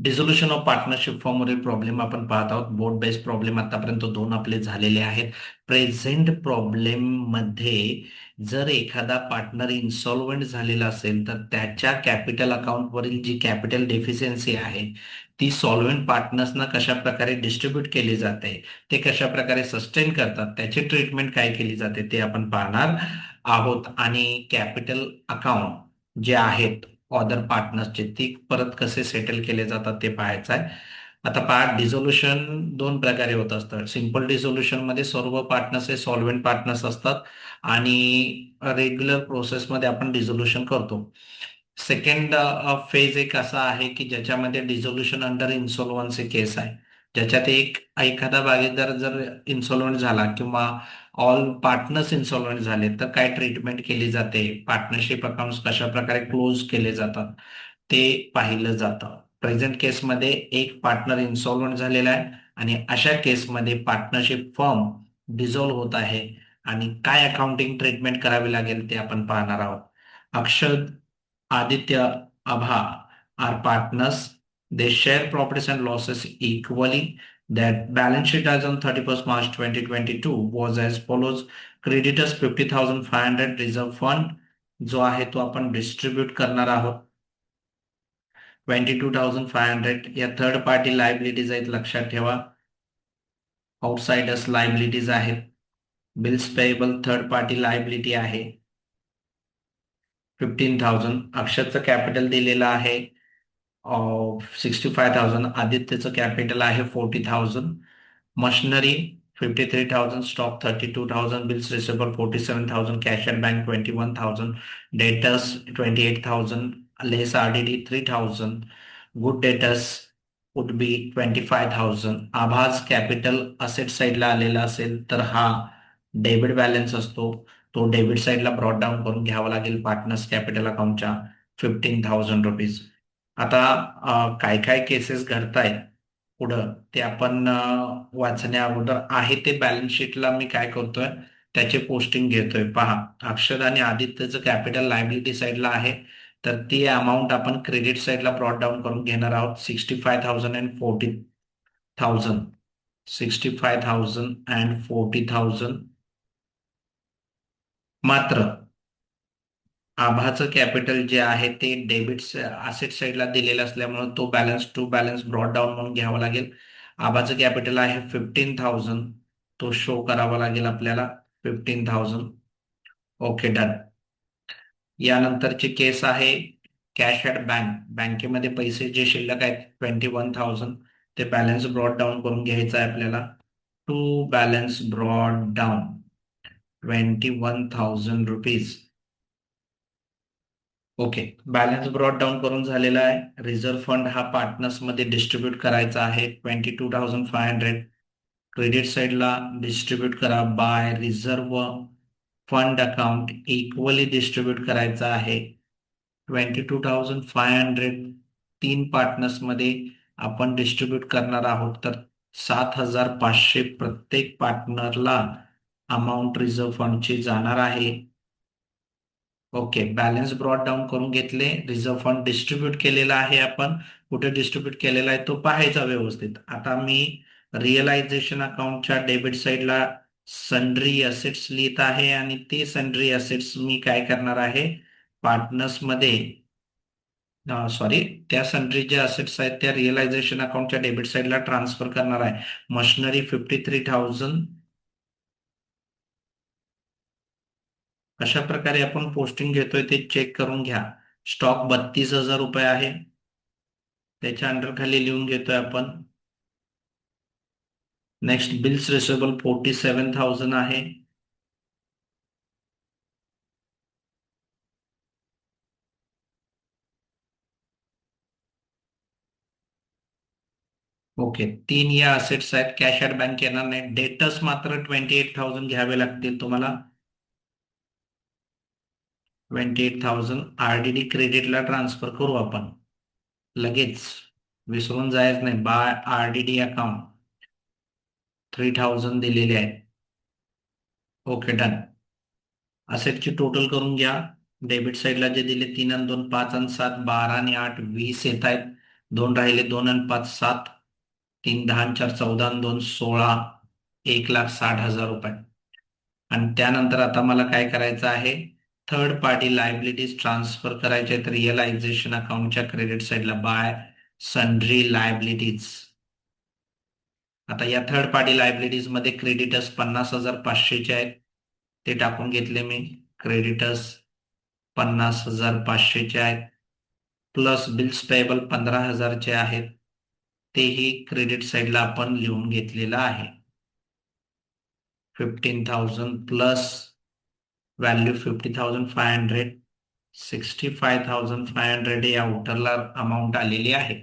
Dissolution of partnership फॉर्मवरील problem आपण पाहत आहोत. बोर्ड बेस्ड प्रॉब्लेम आतापर्यंत दोन आपले झालेले आहेत. प्रेझेंट प्रॉब्लेम मध्ये जर एखादा पार्टनर इन्सॉल्व्हंट झालेला असेल तर त्याच्या कॅपिटल अकाउंटवरील जी कॅपिटल डेफिशियन्सी आहे ती सॉल्व्हेंट पार्टनर्सना कशा प्रकारे डिस्ट्रीब्यूट केली जाते, ते कशा प्रकारे सस्टेन करतात, त्याची ट्रीटमेंट काय केली जाते ते आपण पाहणार आहोत. आणि कॅपिटल अकाउंट जे आहेत अदर पार्टनर्सचे ती परत कसे सेटल केले जातात ते पाहायचं आहे. आता पहा, डिझोल्युशन दोन प्रकारे होत असतं. सिंपल डिझोल्युशन मध्ये सर्व पार्टनर्स हे सॉल्व्हेंट पार्टनर्स असतात आणि रेग्युलर प्रोसेसमध्ये आपण डिझोल्युशन करतो. सेकंड फेज एक असा आहे की ज्याच्यामध्ये डिझोल्युशन अंडर इन्सॉल्व्हन्सी केस आहे, ज्याच्यात एखादा भागीदार जर इन्सॉल्व्हंट झाला किंवा ऑल पार्टनर्स इन्सॉल्व्हंट झाले तर काय ट्रीटमेंट केली जाते, पार्टनरशिप अकाउंट्स कशा प्रकारे क्लोज केले जातात ते पाहिलं जातं. प्रेझेंट केसमध्ये एक पार्टनर इन्सॉल्व्हंट झालेला आहे आणि अशा केसमध्ये पार्टनरशिप फर्म डिझॉल्व्ह होत आहे आणि काय अकाउंटिंग ट्रीटमेंट करावी लागेल ते आपण पाहणार आहोत. अक्षर, Aditya, Abha are partners. They share profits and losses equally. That balance sheet as on 31st March 2022 was as follows. Creditors 50,500 reserve fund जो आहे तो आपण डिस्ट्रीब्यूट करणार आहोत. 22,500 या थर्ड पार्टी लायबिलिटीज आहेत, लक्षात ठेवा. आउटसाइडर्स लायबिलिटीज आहेत. Bills payable third party liability आहे 15,000. अक्षरचं कॅपिटल दिलेलं आहे 65,000. आदित्यचं कॅपिटल आहे 40,000. Machinery 53,000. Stock 32,000. Bills receivable 47,000. Cash and bank 21,000. Debtors 28,000. Less RDD 3,000. Good debtors would be 25,000. आभास कॅपिटल असेट साईडला आलेला असेल तर हा डेबिट बॅलन्स असतो, तो डेबिट साईडला ब्रॉड डाऊन करून घ्यावा लागेल पार्टनर्स कॅपिटल अकाउंटच्या 15,000 रुपीज. आता काय काय केसेस घडतायत पुढं ते आपण वाचण्या अगोदर आहे ते बॅलन्स शीटला मी काय करतोय त्याचे पोस्टिंग घेतोय. पहा, अक्षर आणि आदित्यचं कॅपिटल लायबिलिटी साईडला आहे तर ती अमाऊंट आपण क्रेडिट साईडला ब्रॉड डाऊन करून घेणार आहोत. 65,000 अँड 40,000. 65,000 अँड 40,000. मात्र आभाचं कॅपिटल जे आहे ते डेबिट असेट साईडला दिलेलं असल्यामुळे तो balance to balance brought down म्हणून घ्यावा लागेल. आभाचं कॅपिटल आहे 15,000, तो शो करावा लागेल आपल्याला 15,000. Okay, done. यानंतरची केस आहे कॅश ॲट बँक. बँकेमध्ये पैसे जे शिल्लक आहेत 21,000, ते बॅलन्स ब्रॉड डाऊन करून घ्यायचं आहे आपल्याला. To balance brought down 21,000 rupees. Okay, balance brought down करून झालेला आहे. रिझर्व्ह फंड हा पार्टनर्स मध्ये डिस्ट्रीब्यूट करायचा आहे 22,500. क्रेडिट साईडला डिस्ट्रीब्यूट करा by reserve fund account, equally distribute करायचा आहे 22,500. तीन पार्टनर्स मध्ये आपण डिस्ट्रीब्यूट करणार आहोत तर 7,500 प्रत्येक पार्टनरला अमाऊंट रिझर्व्ह फंडची जाणार आहे. ओके, बॅलन्स ब्रॉड डाऊन करून घेतले. रिझर्व्ह फंड डिस्ट्रीब्यूट केलेला आहे आपण. कुठे डिस्ट्रीब्यूट केलेला आहे तो पाहायचा व्यवस्थित. आता मी रिअलायझेशन अकाउंटच्या डेबिट साईडला सन्ड्री असेट्स लिहित आहे आणि ते सन्ड्री असेट्स मी काय करणार आहे पार्टनर्स मध्ये, सॉरी, त्या सन्ड्री जे असेट्स आहेत त्या रिअलायझेशन अकाउंटच्या डेबिट साईडला ट्रान्सफर करणार आहे. मशिनरी 53,000. कशा प्रकारे आपण पोस्टिंग घेतोय ते चेक करून घ्या. स्टॉक 32,000 रुपये आहे, त्याच्या अंडर खाली लिहून घेतोय आपण. नेक्स्ट बिल्स रिसिवेबल 47,000 आहे. ओके, तीन या असेट्स आहेत. कॅश ॲट बँक येणार नाही. डेटर्स मात्र 28,000 घ्यावे लागतील तुम्हाला. 28,000 आरडीडी क्रेडिटला ट्रान्सफर करू आपण लगेच, विसरून जायचं नाही. बाय आरडीडी अकाउंट 3,000 दिलेले आहेत. Okay, done. असेटची टोटल करून घ्या. डेबिट साईडला जे दिले 3 आणि 2 5 आणि 7 12 आणि 8 20 येत आहेत. दोन राहिले, 2 आणि 5 7, 3 10 4 14 2 16, 1,60,000 रुपये. आणि त्यानंतर आता मला काय करायचं आहे, थर्ड पार्टी लायबिलिटीज ट्रान्सफर करायचे आहेत रिअलायझेशन अकाउंटच्या क्रेडिट साईडला बाय सन्ड्री लायबिलिटीज. आता या थर्ड पार्टी लायबिलिटीज मध्ये क्रेडिटर्स 50,500चे आहेत, ते टाकून घेतले मी. क्रेडिटर्स 50,500चे आहेत, प्लस बिल्स पेएबल 15,000चे आहेत, तेही क्रेडिट साईडला आपण लिहून घेतलेलं आहे. 15,000 प्लस व्हॅल्यू 50,500, 65,500 ही आउटरला अमाऊंट आलेली आहे.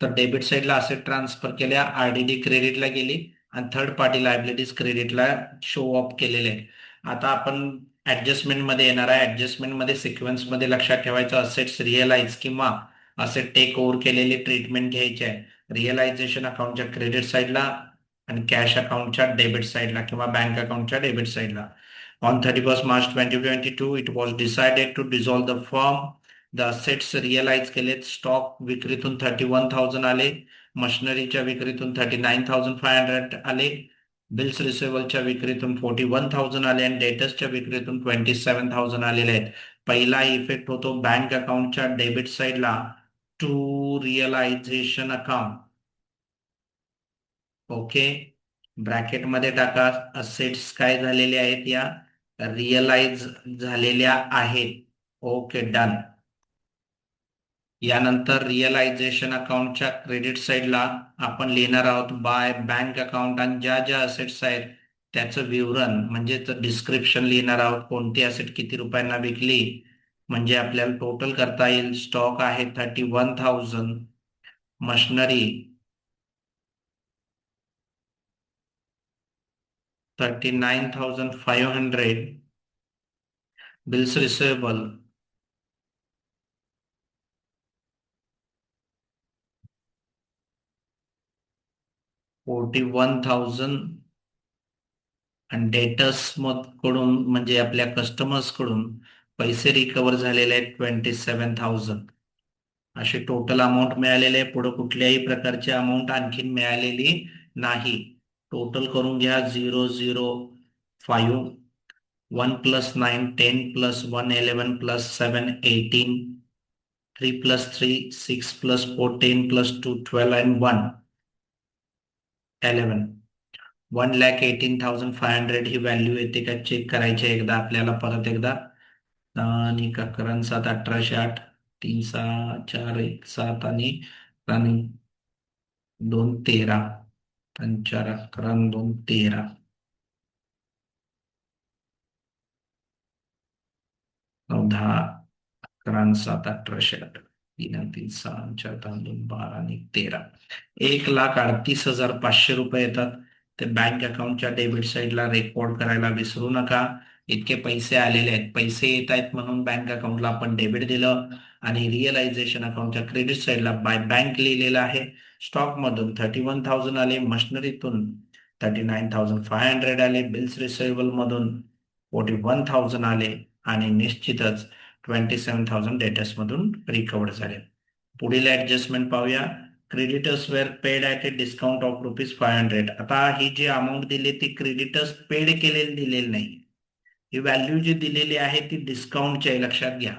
तर डेबिट साईडला असेट ट्रान्सफर केल्या, आरडीडी क्रेडिटला गेली आणि थर्ड पार्टी लायबिलिटीज क्रेडिटला शो ऑफ केलेले आहे. आता आपण ऍडजस्टमेंट मध्ये येणार आहे. ऍडजस्टमेंट मध्ये सिक्वेन्स मध्ये लक्षात ठेवायचं, असेट्स रिअलाइज किंवा असेट टेक ओव्हर केलेली ट्रीटमेंट घ्यायची आहे. रिअलायझेशन अकाउंटच्या क्रेडिट साईडला आणि कॅश अकाउंटच्या डेबिट साईडला किंवा बँक अकाउंटच्या डेबिट साईडला. On 31st March 2022, it was decided to dissolve the firm. The assets realise केलेत. स्टॉक विक्रीतून 31,000 आले, मशिनरीच्या विक्रीतून 39,500 आले, बिल्स रिसिव्हेबलच्या विक्रीतून 41,000 आले आणि डेटर्सच्या विक्रीतून 27,000 आलेले आहेत. पहिला इफेक्ट होतो बँक अकाउंटच्या डेबिट साईडला टू रिअलायझेशन अकाउंट. ओके, ब्रॅकेटमध्ये टाका, असेट्स काय झालेले आहेत, या रिअलाइज झालेल्या आहेत. Okay, done. यानंतर रिअलायझेशन अकाउंटच्या क्रेडिट साईडला आपण लिहिणार आहोत बाय बँक अकाउंट आणि ज्या ज्या असेट्स आहेत त्याचं विवरण म्हणजे डिस्क्रिप्शन लिहिणार आहोत. कोणती असेट किती रुपयांना विकली म्हणजे आपल्याला टोटल करता येईल. स्टॉक आहे 31,000, मशिनरी 39,500, बिल्स रिसिवेबल 41,000 आणि डेटर्स कडून म्हणजे आपल्या कस्टमर्स कडून पैसे रिकवर झालेले आहेत 27,000. अशी टोटल अमाऊंट मिळालेली आहे. पुढे कुठल्याही प्रकारची अमाऊंट आणखी मिळालेली नाही. टोटल करून घ्या. 005, 1 + 9 10 + 1 11 + 7 18, 3 + 3 6 + 4 10 + 2 12 and 1 11. 1,18,500 ही व्हॅल्यू येते का चेक करायची एकदा आपल्याला परत एकदा. आणि 11 7 18 8, 3 6 4 1 7 आणि 2 13, 4 11 2 13, 9 10, 11 7 18 8, 3 आणि 3 6 4 3 2 12 आणि 13, 1,38,500 रुपये येतात. ते बँक अकाउंटच्या डेबिट साईडला रेकॉर्ड करायला विसरू नका. इतके पैसे आलेले आहेत, पैसे येत आहेत म्हणून बँक अकाउंटला आपण डेबिट दिलं आणि रिअलायझेशन अकाउंटच्या क्रेडिट साईडला बाय बँक लिहिलेलं आहे. स्टॉक मधून 31,000 आले, मशिनरीतून 39,500 आले, बिल्स रिसिव्हेबल मधून 41,000 आले आणि निश्चितच 27,000 डेटर्स मधून रिकवर्ड झाले. पुढील ऍडजस्टमेंट पाहूया. Creditors were paid at a discount of ₹500. आता ही जी अमाऊंट दिली ती क्रेडिटर्स पेड केलेली दिलेली नाही. ही व्हॅल्यू जी दिलेली आहे ती डिस्काउंटची आहे, लक्षात घ्या.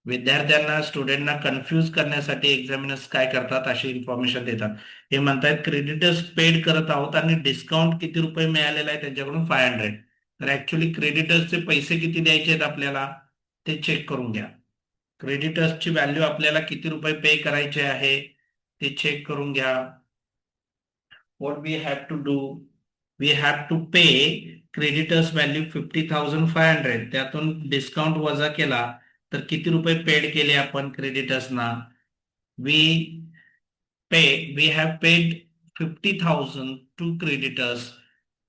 विद्यार्थ्यांना स्टुडंटना कन्फ्यूज करण्यासाठी एक्झामिनर्स काय करतात, अशी इन्फॉर्मेशन देतात. हे म्हणतात क्रेडिटर्स पेड करत आहोत आणि डिस्काउंट किती रुपये मिळालेला आहे त्यांच्याकडून 500. तर ऍक्च्युली क्रेडिटर्सचे पैसे किती द्यायचे आहेत आपल्याला ते चेक करून घ्या. क्रेडिटर्सची व्हॅल्यू आपल्याला किती रुपये पे करायचे आहे ते चेक करून घ्या. What we have to do, we have to pay creditors value 50,500. त्यातून डिस्काउंट वजा केला तर किती रुपये पेड केले आपण क्रेडिटर्सना. We pay we have paid 50,000 to creditors.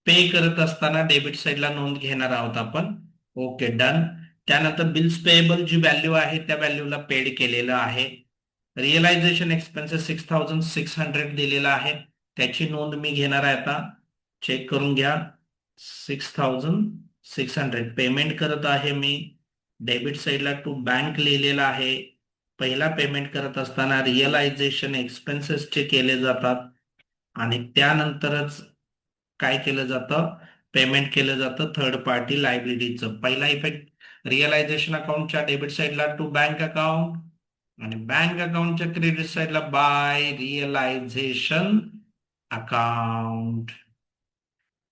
Pay करत असताना डेबिट साईडला नोंद घेणार आहोत आपण. Okay, done. त्यानंतर बिल्स पेएबल जी व्हॅल्यू आहे त्या व्हॅल्यूला पेड केलेलं आहे. रिअलायझेशन एक्सपेन्सेस 6,600 दिलेला आहे, त्याची नोंद मी घेणार आहे आता. चेक करून घ्या. 6,600 पेमेंट करत आहे मी. डेबिट साईडला टू बँक लिहिलेला आहे. पहिला पेमेंट करत असताना रिअलायझेशन एक्सपेन्सेसचे केले जातात आणि त्यानंतरच काय केलं जातं, पेमेंट केलं जातं थर्ड पार्टी लायबिलिटीचं. पहिला इफेक्ट रिअलायझेशन अकाउंटच्या डेबिट साईडला टू बँक अकाउंट आणि बँक अकाउंटच्या क्रेडिट साईडला बाय रिअलायझेशन अकाउंट.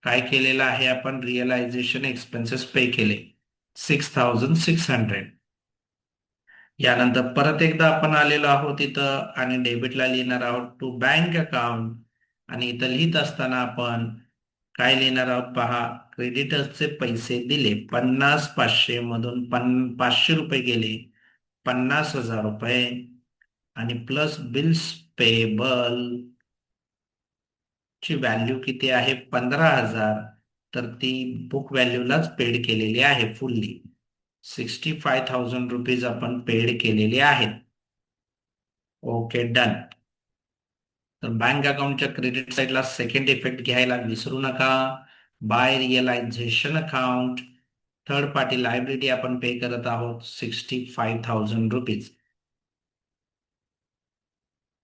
काय केलेलं आहे आपण, रिअलायझेशन एक्सपेन्सेस पे केले 6,600. यानंतर परत एकदा आपण आलेलो आहोत इथं आणि डेबिटला लिहिणार आहोत टू बँक अकाउंट आणि इथं लिहित असताना आपण काय लिहिणार आहोत पहा, क्रेडिटर्सचे पैसे दिले 50,500 मधून 500 रुपये गेले 50,000 रुपये आणि प्लस बिल्स पेबल ची व्हॅल्यू किती आहे 15,000, तर ती बुक व्हॅल्यूलाच पेड केलेली आहे फुल्ली. 65,000 रुपीज आपण पेड केलेले आहेत. Okay done. तर बँक अकाउंटच्या क्रेडिट साईडला सेकंड इफेक्ट घ्यायला विसरू नका. By realisation account third party liability आपण पे करत आहोत 65,000 रुपीज.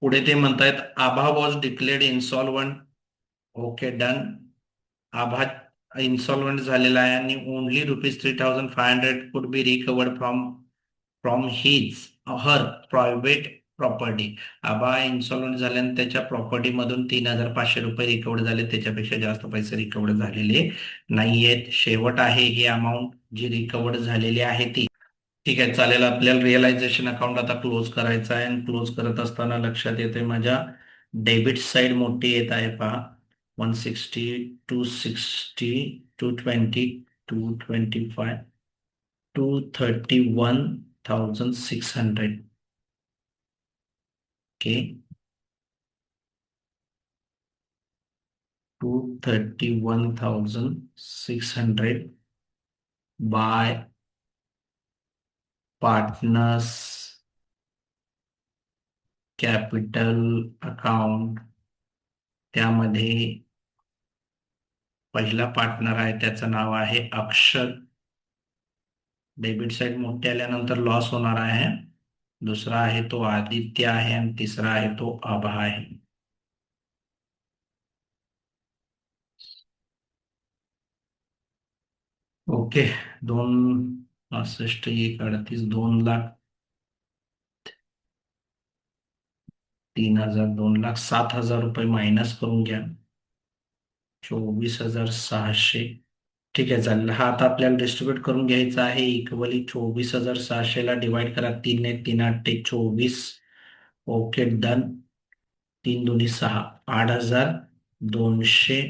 पुढे ते म्हणतायत Abha was declared insolvent. Okay done. Abha insolvent झालेला आहे आणि only ₹3,500 could be recovered from his her private property. Aba insolvent झाल्याने त्याच्या प्रॉपर्टीमधून 3,500 रुपये रिकवर्ड झाले, त्याच्यापेक्षा जास्त पैसे रिकवर्ड झालेले नाहीयेत. शेवट आहे ही अमाऊंट जी रिकवर्ड झालेली आहे ती. ठीक आहे, चालेल. आपल्याला रिअलायझेशन अकाउंट आता क्लोज करायचं आहे आणि क्लोज करत असताना लक्षात येते माझ्या डेबिट साईड मोठी येत आहे पहा, 160, 260, 220, 225, 231,600. Okay, 231,600 bye partners capital account. त्यामध्ये पहिला पार्टनर आहे त्याचं नाव आहे अक्षर. डेबिट साईड मोठी आल्यानंतर लॉस होणार आहे. दुसरा आहे तो आदित्य आहे आणि तिसरा आहे तो आभा आहे. ओके, 2,65, 1,38, 2,00,000, 3,000, 2,00,000, 7,000 रुपये मायनस करून घ्या, 24,600. ठीक आहे, चालेल. हा आता आपल्याला डिस्ट्रीब्यूट करून घ्यायचा आहे इक्वली. 24,600 ला डिवाइड करा 3 ने, 3 8 24. Okay done. 3 2 6, 8,200,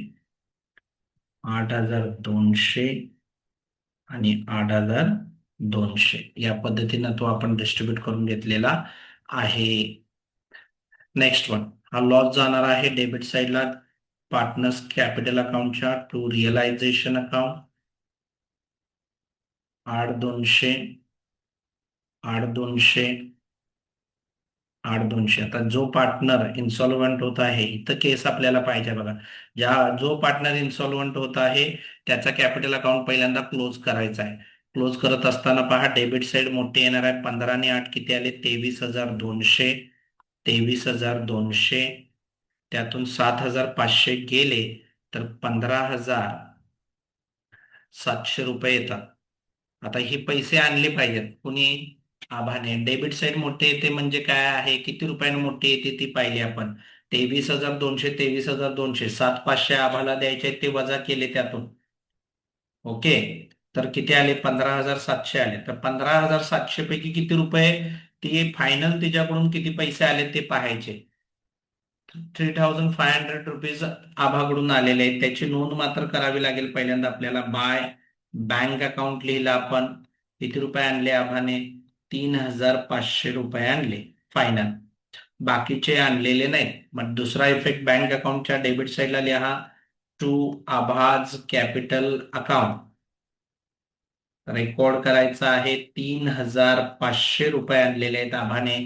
8,200 आणि 8,200 या पद्धतीनं तो आपण डिस्ट्रीब्यूट करून घेतलेला आहे. नेक्स्ट वन, हा लॉस जाणार आहे डेबिट साईडला पार्टनर्स कॅपिटल अकाउंटच्या टू रिअलायझेशन अकाउंट. 8,200, 8,200, 8,200. आता जो पार्टनर इन्सॉल्वंट होत आहे, इथं केस आपल्याला पाहिजे बघा. जो पार्टनर इन्सॉल्वंट होत आहे त्याचा कॅपिटल अकाउंट पहिल्यांदा क्लोज करायचा आहे. क्लोज करत असताना पहा डेबिट साईड मोठी येणार आहे. 15 आणि 8 किती आले, 23,200, 23,200. त्यातून 7,500 गेले तर 15,700 रुपये येतात. आता हे पैसे आणले पाहिजेत कुणी, आभाने. डेबिट साईड मोठे येते म्हणजे काय आहे, किती रुपयाने मोठी येते ती पाहिली आपण. 23,200, 23,200, 7,500 आभाला द्यायचे ते वजा केले त्यातून. ओके, तर किती आले, 15,700 आले. तर 15,700 पैकी किती रुपये, ते फायनल तिच्याकडून किती पैसे आले ते पाहायचे. 3,500 रुपीज आभाकडून आलेले आहेत, त्याची नोंद मात्र करावी लागेल. पहिल्यांदा आपल्याला बाय बँक अकाउंट लिहिलं आपण. किती रुपये आणले आभाने, 3,500 रुपये आणले फायनल. बाकीचे आणलेले नाहीत. मग दुसरा इफेक्ट बँक अकाउंटच्या डेबिट साईडला लिहा टू आभाज कॅपिटल अकाउंट. रेकॉर्ड करायचा आहे, 3,500 रुपये आणलेले आहेत आभाने,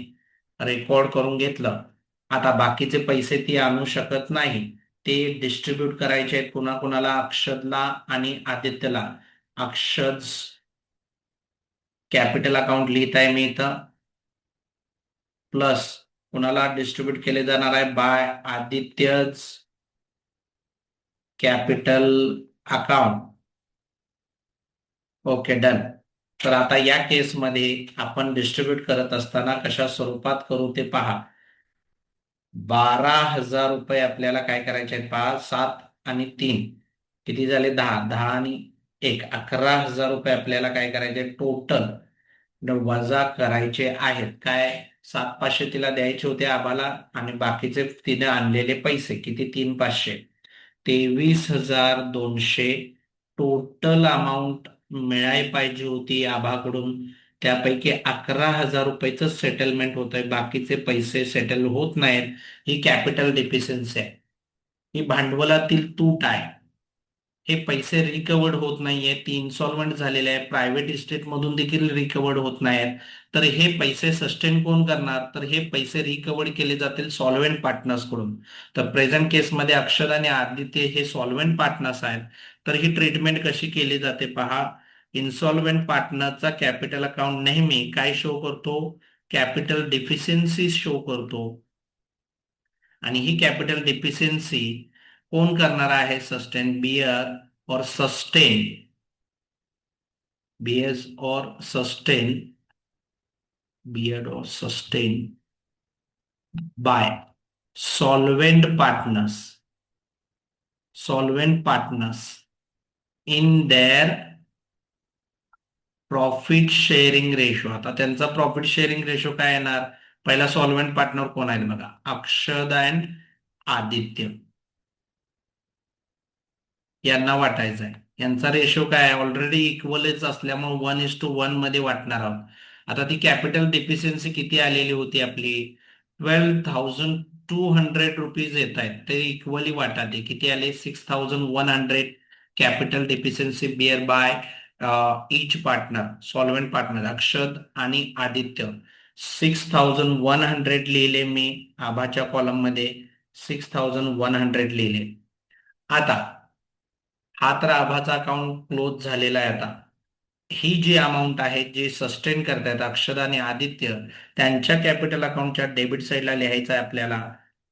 रेकॉर्ड करून घेतलं. आता बाकीचे पैसे ती आणू शकत नाही, ते डिस्ट्रीब्यूट करायचे आहेत कुणाकुणाला, अक्षदला आणि आदित्यला. अक्षद कॅपिटल अकाउंट लिहित आहे मी इथं. प्लस कुणाला डिस्ट्रीब्यूट केले जाणार आहे, by Aditya's capital account. Okay, done. तर आता या केसमध्ये आपण डिस्ट्रीब्यूट करत असताना कशा स्वरूपात करू ते पहा. 12,000 रुपये आपल्याला काय करायचे आहेत पहा. 7 आणि 3 किती झाले, 10. 10 आणि 1 11,000 रुपये आपल्याला काय करायचे टोटल वजा करायचे आहेत. काय, 7,500 तिला द्यायचे होते आबाला, आणि बाकीचे तिने आणलेले पैसे किती, 3,500. 23,200 टोटल अमाऊंट मिळायला पाहिजे होती आभाकडून. त्यापैकी 11,000 रुपयेच सेटलमेंट होत आहे, बाकीचे पैसे सेटल होत नाहीत. ही कॅपिटल डिफिशियन्सी आहे, ही भांडवलातील तूट आहे. हे पैसे रिकवर्ड होत नाहीये, ती इन्सॉल्वंट झालेले आहे, प्रायव्हेट इस्टेट मधून देखील रिकवर्ड होत नाहीत. तर हे पैसे सस्टेन कोण करणार, तर हे पैसे रिकवर्ड केले जातील सॉल्व्हेंट पार्टनर्स कडून. तर प्रेझेंट केसमध्ये अक्षर आणि आदित्य हे सॉल्व्हेंट पार्टनर्स आहेत. तर ही ट्रीटमेंट कशी केली जाते पहा. इन्सॉल्व्हेंट पार्टनरचा कॅपिटल अकाउंट नेहमी काय शो करतो, कॅपिटल डिफिशियन्सी शो करतो. आणि ही कॅपिटल डिफिशियन्सी कोण करणार आहे, sustain, bear or sustain, bears or sustain, bear or sustain by solvent partners, solvent partners in their profit sharing ratio. आता त्यांचा प्रॉफिट शेअरिंग रेशो काय येणार, पहिला सॉल्व्हेंट पार्टनर कोण आहे बघा, अक्षद अँड आदित्य यांना वाटायचं आहे. यांचा रेशो काय आहे, ऑलरेडी इक्वलच असल्यामुळे 1:1 मध्ये वाटणार आहोत. आता ती कॅपिटल डिफिशियन्सी किती आलेली होती आपली, 12,200 रुपीज येत आहेत. ते इक्वली वाटा, ते किती आले, 6,100 कॅपिटल डिफिशियन्सी बिअर बाय इच पार्टनर, सॉल्व्हेंट पार्टनर अक्षद आणि आदित्य. 6,100 लिहिले मी आभाच्या कॉलम मध्ये, 6,100 लिहिले. आता हा तर आभाचा अकाउंट क्लोज झालेला आहे. आता ही जी अमाऊंट आहे, जे सस्टेन करतायत अक्षर आणि आदित्य, त्यांच्या कॅपिटल अकाउंटच्या डेबिट साईडला लिहायचं आहे आपल्याला.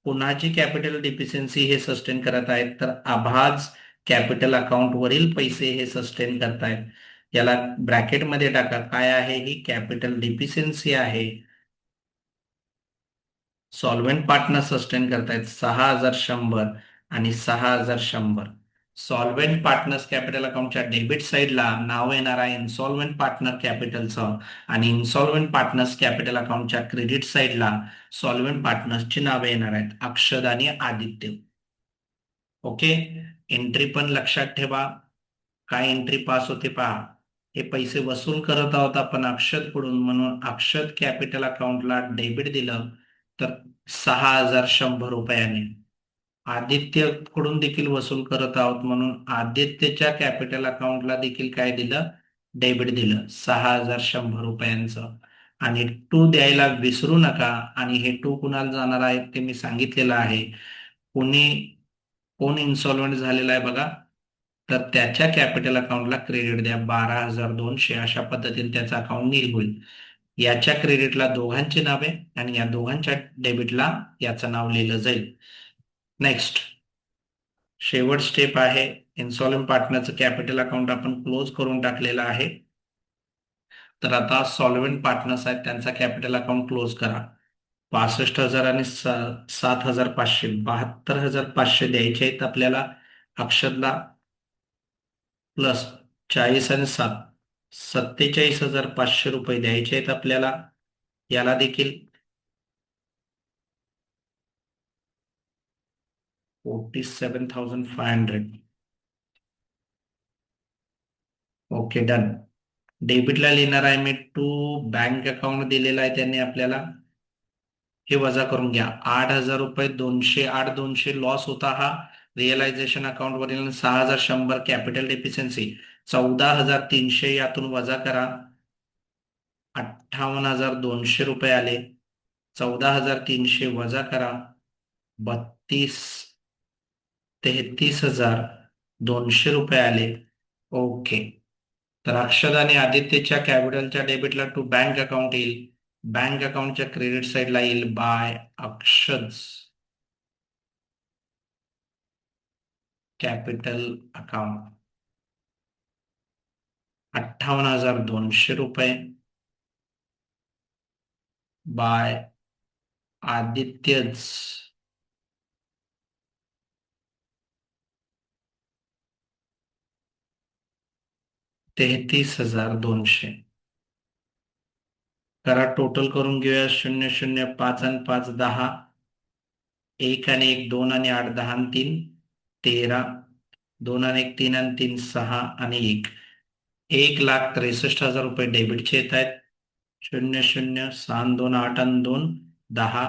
कुणाची कॅपिटल डिफिशियन्सी हे सस्टेन करत आहेत, तर आभाज कॅपिटल अकाउंट वरील पैसे हे सस्टेन करतायत. याला ब्रॅकेटमध्ये टाका, काय आहे, ही कॅपिटल डिफिशियन्सी आहे. सॉल्व्हेंट पार्टनर सस्टेन करतायत 6,100 आणि 6,100. सॉल्व्हेंट पार्टनर्स कॅपिटल अकाउंटच्या डेबिट साईडला नाव येणार आहे इन्सॉल्व्हेंट पार्टनर कॅपिटलचं, आणि इन्सॉल्व्हेंट पार्टनर्स कॅपिटल अकाउंटच्या क्रेडिट साईडला सॉल्व्हेंट पार्टनर्सची नावे येणार आहेत, अक्षद आणि आदित्य. ओके, एंट्री पण लक्षात ठेवा. काय एंट्री पास होते पहा. हे पैसे वसूल करत आहोत आपण अक्षद कडून, म्हणून अक्षद कॅपिटल अकाउंटला डेबिट दिलं तर 6,100 रुपयाने. आदित्य कडून देखील वसूल करत आहोत, म्हणून आदित्यच्या कॅपिटल अकाउंटला देखील काय दिलं, डेबिट दिलं 6,100 रुपयांचं. आणि टू द्यायला विसरू नका. आणि हे टू कुणाला जाणार आहे ते मी सांगितलेलं आहे. कोणी, कोण इन्सॉल्व्हेंट झालेला आहे बघा, तर त्याच्या कॅपिटल अकाउंटला क्रेडिट द्या 12,200. अशा पद्धतीने त्याचं अकाउंट नील होईल. याच्या क्रेडिटला दोघांची नावे, आणि या दोघांच्या डेबिटला याचं नाव लिहिलं जाईल. नेक्स्ट, शेवट स्टेप आहे, इन्सॉल्व्हेंट पार्टनरचं कॅपिटल अकाउंट आपण क्लोज करून टाकलेलं आहे. तर आता सॉल्व्हेंट पार्टनर्स आहेत, त्यांचा कॅपिटल अकाउंट क्लोज करा. 65,000 आणि 7,500, 72,500 द्यायचे आहेत आपल्याला अक्षरला, प्लस 40 आणि 7, 47,500 रुपये द्यायचे आहेत आपल्याला. याला देखील 47,500. Okay, done. डेबिटला लिहिणार आहे मी टू, बँक अकाउंट दिलेला आहे त्यांनी आपल्याला, हे वजा करून घ्या. 8,000 रुपये, 8,200 लॉस होता हा रिअलायझेशन अकाउंट वरील. 6,100 कॅपिटल डेफिशियन्सी, 14,300 यातून वजा करा, 58,200 रुपये आले. 14,300 वजा करा, 33,200 रुपये आले. ओके, तर अक्षद आणि आदित्यच्या कॅपिटलच्या डेबिटला टू बँक अकाउंट येईल बँक अकाउंटच्या क्रेडिट साईडला येईल बाय अक्षज कॅपिटल अकाउंट 58,200 रुपये बाय आदित्यज 33,200. करा टोटल करून घेऊया. 0,0,5 आणि 5 10, 1 आणि 1 2 आणि 8 10 आणि 3 13, 2 आणि 1 3 आणि 3 6 आणि 1 1,63,000 रुपये डेबिटचे येत आहेत. 0,0, 6 आणि 2 8 आणि 2 10,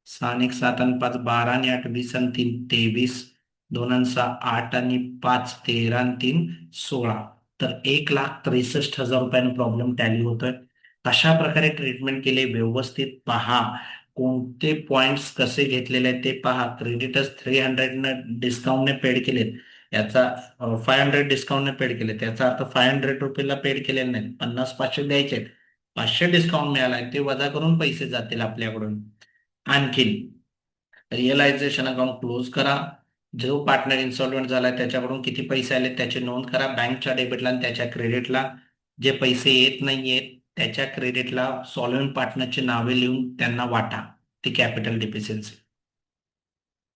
6 आणि 1 7 आणि 5 12 आणि 8 20 आणि 3 23, 2 आणि 6 8 आणि 5 13 आणि 3 16. तर 1,63,000 रुपयानं प्रॉब्लेम टॅली होतोय. कशा प्रकारे ट्रीटमेंट केले व्यवस्थित पहा. कोणते पॉइंट्स कसे घेतलेले आहेत ते पहा. क्रेडिटर्स 300 डिस्काउंटने पेड केलेत, याचा 500 डिस्काउंटने पेड केले, त्याचा अर्थ 500 रुपयाला पेड केलेले नाहीत. 50 500 द्यायचे आहेत, 500 डिस्काउंट मिळालाय, ते वजा करून पैसे जातील आपल्याकडून. आणखीन रिअलायझेशन अकाउंट क्लोज करा. जो पार्टनर इन्सॉल्व्हंट झालाय त्याच्याकडून किती पैसे आले त्याची नोंद करा बँकच्या डेबिटला आणि त्याच्या क्रेडिटला. जे पैसे येत नाहीयेत त्याच्या क्रेडिटला सॉल्व्हंट पार्टनरची नावे लिहून त्यांना वाटा, ती capital deficiency.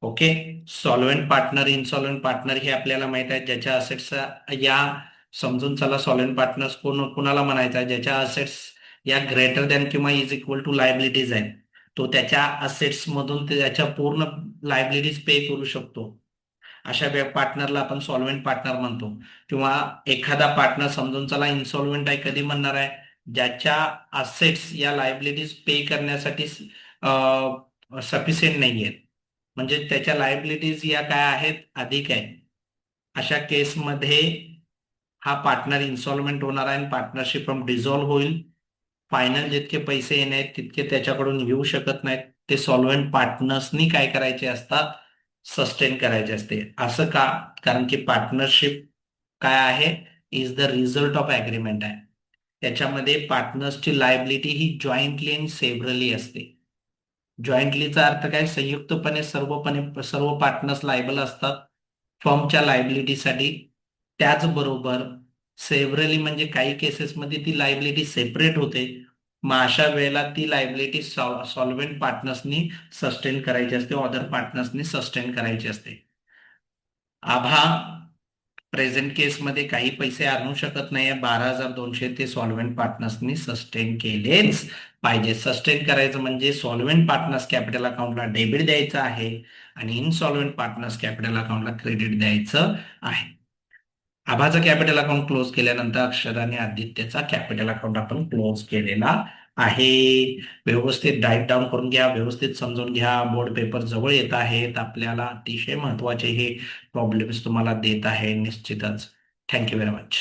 Okay. Solvent partner insolvent partner हे आपल्याला माहित आहे, ज्याच्या असेट्स या समजून चला सॉल्व्हंट पार्टनर्स कुणाला म्हणायचा आहे, ज्याच्या असेट्स या ग्रेटर दॅन किंवा इज इक्वल टू लायबिलिटीज आहेत. तो त्याच्या असेट्स मधून त्याच्या पूर्ण लायबिलिटीज पे करू शकतो. अशा पार्टनरला आपण सॉल्व्हंट पार्टनर म्हणतो. किंवा एखादा पार्टनर समजून चला इन्सॉल्व्हंट आहे, कधी म्हणणार आहे, ज्याच्या असेट्स या लायबिलिटीज पे करण्यासाठी सफिशियंट नाही आहेत, म्हणजे त्याच्या लायबिलिटीज या काय आहेत, अधिक आहे. अशा केसमध्ये हा पार्टनर इन्सॉल्व्हमेंट होणार आहे आणि पार्टनरशिप डिझॉल्व्ह होईल. फायनल जितके पैसे येणे आहेत तितके त्याच्याकडून येऊ शकत नाहीत. ते सॉल्व्हंट पार्टनर्सनी काय करायचे असतात, सस्टेन करायचे असते. असं का? कारण की पार्टनरशिप काय आहे, is the result of agreement आहे. त्याच्यामध्ये पार्टनर्सची लायबिलिटी ही जॉईंटली आणि सेव्हरली असते. जॉईंटलीचा अर्थ काय, संयुक्तपणे सर्व पार्टनर्स लायबल असतात फर्मच्या लायबिलिटीसाठी. त्याचबरोबर सेव्हरली म्हणजे काही केसेसमध्ये ती लायबिलिटी सेपरेट होते. मग अशा वेळेला ती लायबिलिटी सॉल्व्हेंट पार्टनर्सनी सस्टेन करायची असते, अदर पार्टनर्सनी सस्टेन करायची असते. आभा प्रेझेंट केसमध्ये काही पैसे आणू शकत नाही. 12,200 ते सॉल्व्हेंट पार्टनर्सनी सस्टेन केलेच पाहिजे. सस्टेन करायचं म्हणजे सॉल्व्हेंट पार्टनर्स कॅपिटल अकाउंटला डेबिट द्यायचं आहे आणि इनसॉल्व्हेंट पार्टनर्स कॅपिटल अकाउंटला क्रेडिट द्यायचं आहे. आभाचं कॅपिटल अकाउंट क्लोज केल्यानंतर अक्षर आणि आदित्यचा कॅपिटल अकाउंट आपण क्लोज केलेला आहे. व्यवस्थित डाईट डाऊन करून घ्या, व्यवस्थित समजून घ्या. बोर्ड पेपर जवळ येत आहेत आपल्याला, अतिशय महत्वाचे हे प्रॉब्लेम्स तुम्हाला देत आहे निश्चितच. Thank you very much.